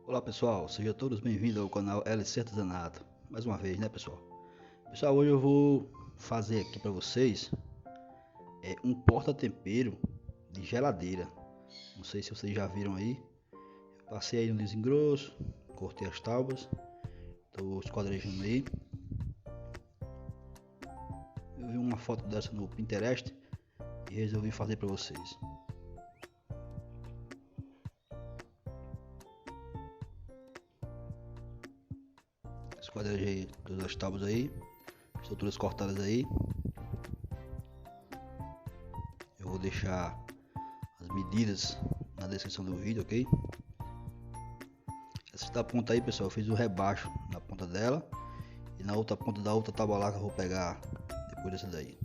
Olá pessoal, sejam todos bem-vindos ao canal L.C.Artesanato. Mais uma vez, né pessoal? Pessoal, hoje eu vou fazer aqui para vocês um porta-tempero de geladeira. Não sei se vocês já viram aí. Eu passei aí no desengrosso, cortei as tábuas, estou esquadrejando aí. Eu vi uma foto dessa no Pinterest e resolvi fazer para vocês. Esquadrejei todas as tábuas aí, estruturas cortadas aí. Eu vou deixar as medidas na descrição do vídeo, ok? Essa ponta aí, pessoal, eu fiz o rebaixo na ponta dela e na outra ponta da outra tábua lá que eu vou pegar depois dessa daí.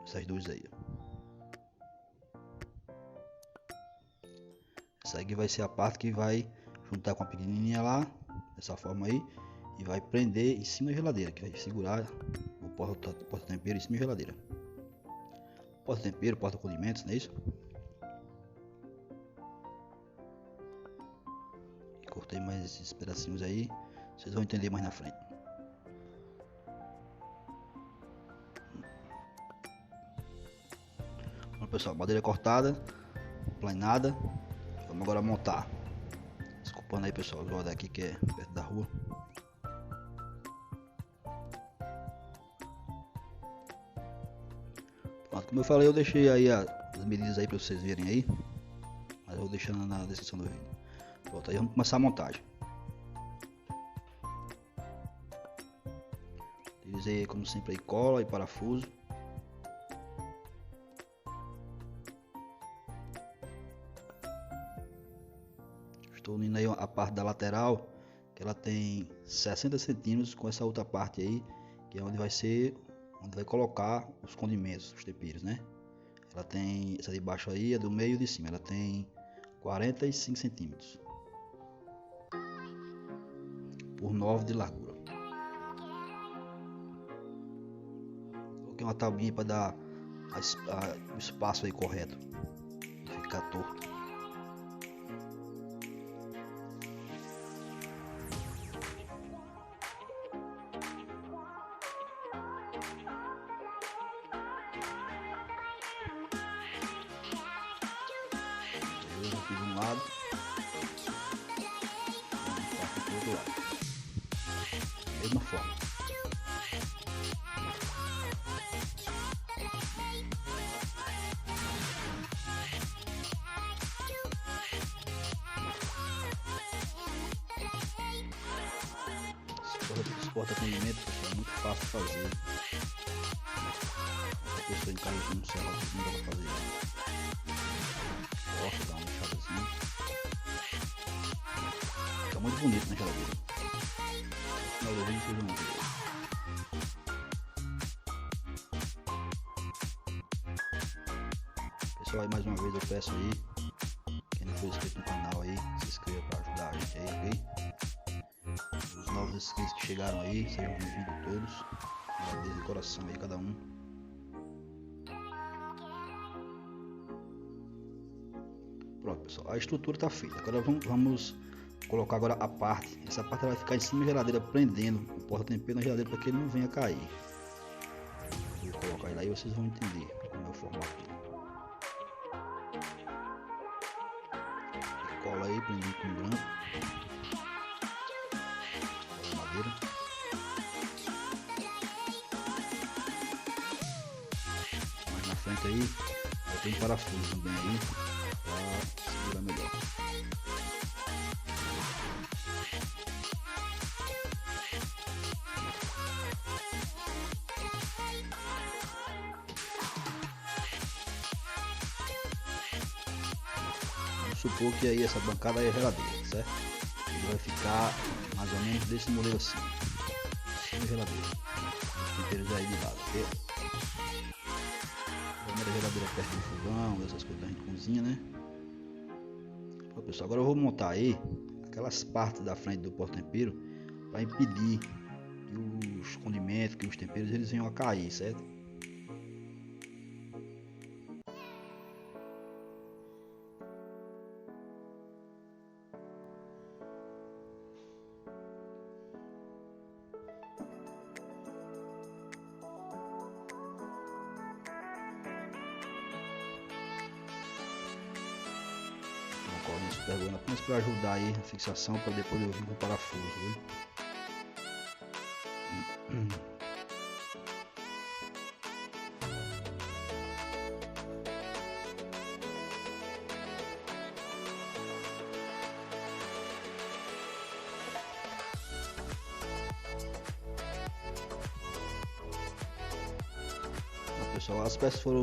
Essas duas aí. Essa aqui vai ser a parte que vai juntar com a pequenininha lá, dessa forma aí, e vai prender em cima da geladeira, que vai segurar o porta-tempero em cima da geladeira. Porta-tempero, porta-condimentos, não é isso? Cortei mais esses pedacinhos aí, vocês vão entender mais na frente. Bom, pessoal, madeira cortada, planada. Vamos agora montar. Desculpando aí, pessoal, o lugar daqui que é perto da rua. Pronto, como eu falei, eu deixei aí as medidas aí para vocês verem aí, mas eu vou deixando na descrição do vídeo. Pronto, aí vamos começar a montagem. Utilizei como sempre aí cola e parafuso. Estou unindo aí a parte da lateral, que ela tem 60 centímetros com essa outra parte aí, que é onde vai colocar os condimentos, os temperos, né? Ela tem, essa de baixo aí é do meio e de cima, ela tem 45 centímetros por 9 de largura. Coloquei uma tabuinha para dar o espaço aí correto, não ficar torto. Eu fiz um lado, faço do outro lado, mesma forma. Esse porta-condimentos é muito fácil de fazer. A pessoa em casa que não sabe não dá pra fazer. Gosta, dá uma lixadazinha. Fica muito bonito na geladeira. No final do vídeo vocês vão ver. Pessoal, aí mais uma vez eu peço aí, quem não for inscrito no canal aí, se inscreva para ajudar a gente aí, ok? Os novos inscritos que chegaram aí, sejam bem-vindos todos. Agradeço de coração aí cada um. Pronto, pessoal, a estrutura está feita. Agora vamos colocar agora a parte. Essa parte vai ficar em cima da geladeira, prendendo o porta-tempero na geladeira para que ele não venha cair. Eu vou colocar ele aí, vocês vão entender como é o formato dele. Cola aí, prendi com branco. Cola madeira. Mais na frente aí, eu tenho parafuso também aí, para segurar melhor. Vamos supor que aí essa bancada é a geladeira, certo? Ele vai ficar mais ou menos desse modelo assim. Sem geladeira. Os temperos aí de lado, ok? A geladeira perto do fogão, essas coisas que a gente cozinha, né? Bom, pessoal, agora eu vou montar aí aquelas partes da frente do porta-tempero para impedir que os condimentos, que os temperos eles venham a cair, certo? pegando apenas para ajudar aí a fixação, para depois eu vir com o parafuso, viu? Pessoal, as peças foram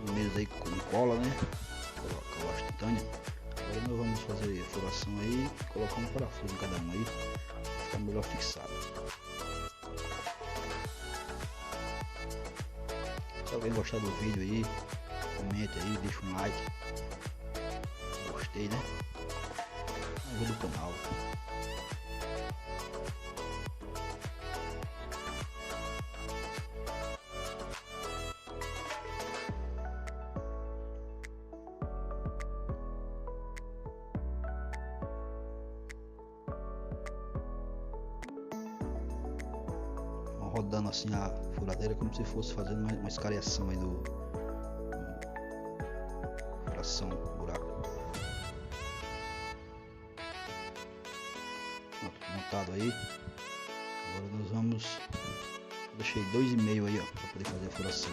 unidas aí com cola, né? Cola titânio. Agora nós vamos fazer a furação aí, colocar um parafuso em cada um aí, para ficar melhor fixado. Se alguém gostar do vídeo aí, comente aí, deixa um like, gostei, né? Ajuda o canal. Rodando assim a furadeira como se fosse fazendo uma escariação aí do furação, buraco. Montado aí. Agora nós vamos, deixei 2,5 aí, ó, para poder fazer a furação.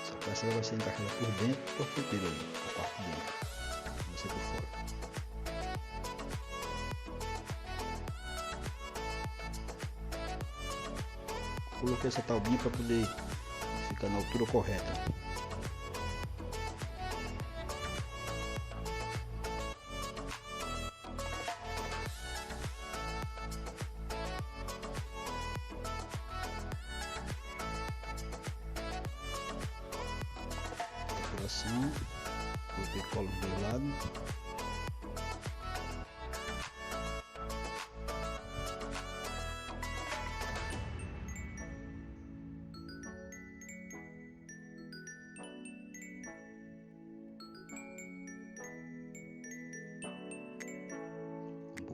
Essa peça vai ser encaixada por dentro e por inteiro ali, a parte de dentro, vai ser por fora. Coloquei essa taubinha para poder ficar na altura correta. Decoração, coloquei cola do lado.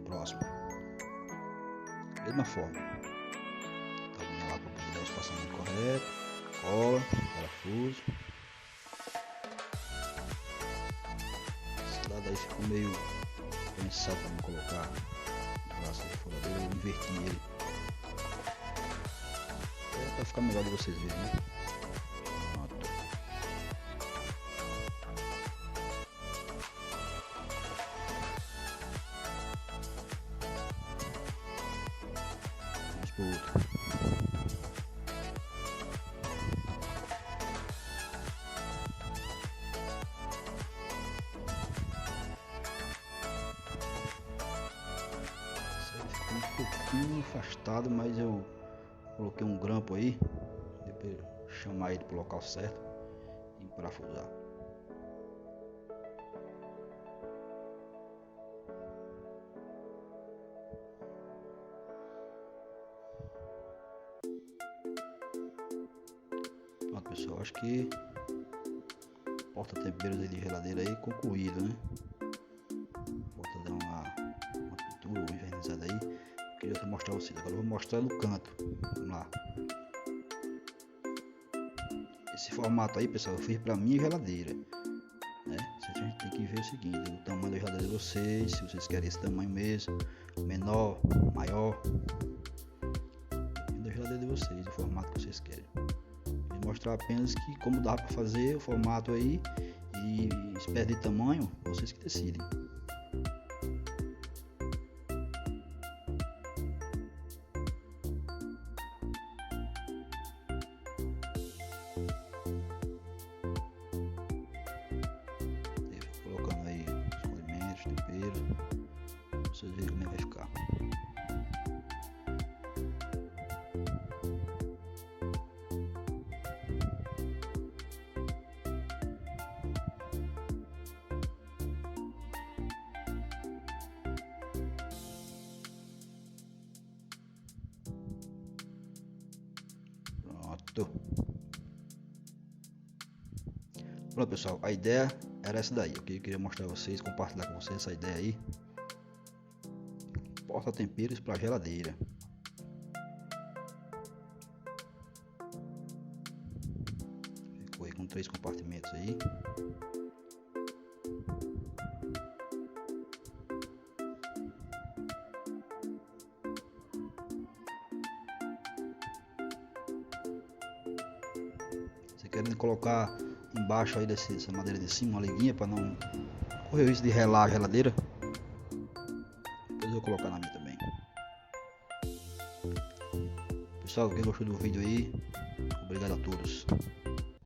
Próximo, mesma forma, tabuinha lá para poder dar o espaçamento correto, cola, parafuso. Esse lado aí ficou meio pensado para não colocar o braço da furadeira, eu inverti ele, para ficar melhor de vocês verem, né? Outro. Ficou um pouquinho afastado, mas eu coloquei um grampo aí, depois chamar ele para o local certo e parafusar. Pronto, pessoal, acho que porta temperos de geladeira aí concluído, né? Falta dar uma pintura, uma envernizada aí. Eu queria mostrar a vocês. Agora eu vou mostrar no canto. Vamos lá. Esse formato aí, pessoal, eu fiz pra minha geladeira, né? A gente tem que ver o seguinte: o tamanho da geladeira de vocês, se vocês querem esse tamanho mesmo, menor, maior, da geladeira de vocês, o formato que vocês querem. Mostrar apenas que como dá para fazer o formato aí, e espécie de tamanho, vocês que decidem. Colocando aí os condimentos, temperos, vocês verem como é que vai ficar. Pronto, pessoal, a ideia era essa daí. Eu queria mostrar a vocês, compartilhar com vocês essa ideia aí. Porta temperos para geladeira. Ficou aí com 3 compartimentos aí. Você querendo colocar embaixo aí dessa madeira de cima uma liguinha para não correr o risco de relar a geladeira. Depois eu vou colocar na minha também. Pessoal, quem gostou do vídeo aí, obrigado a todos.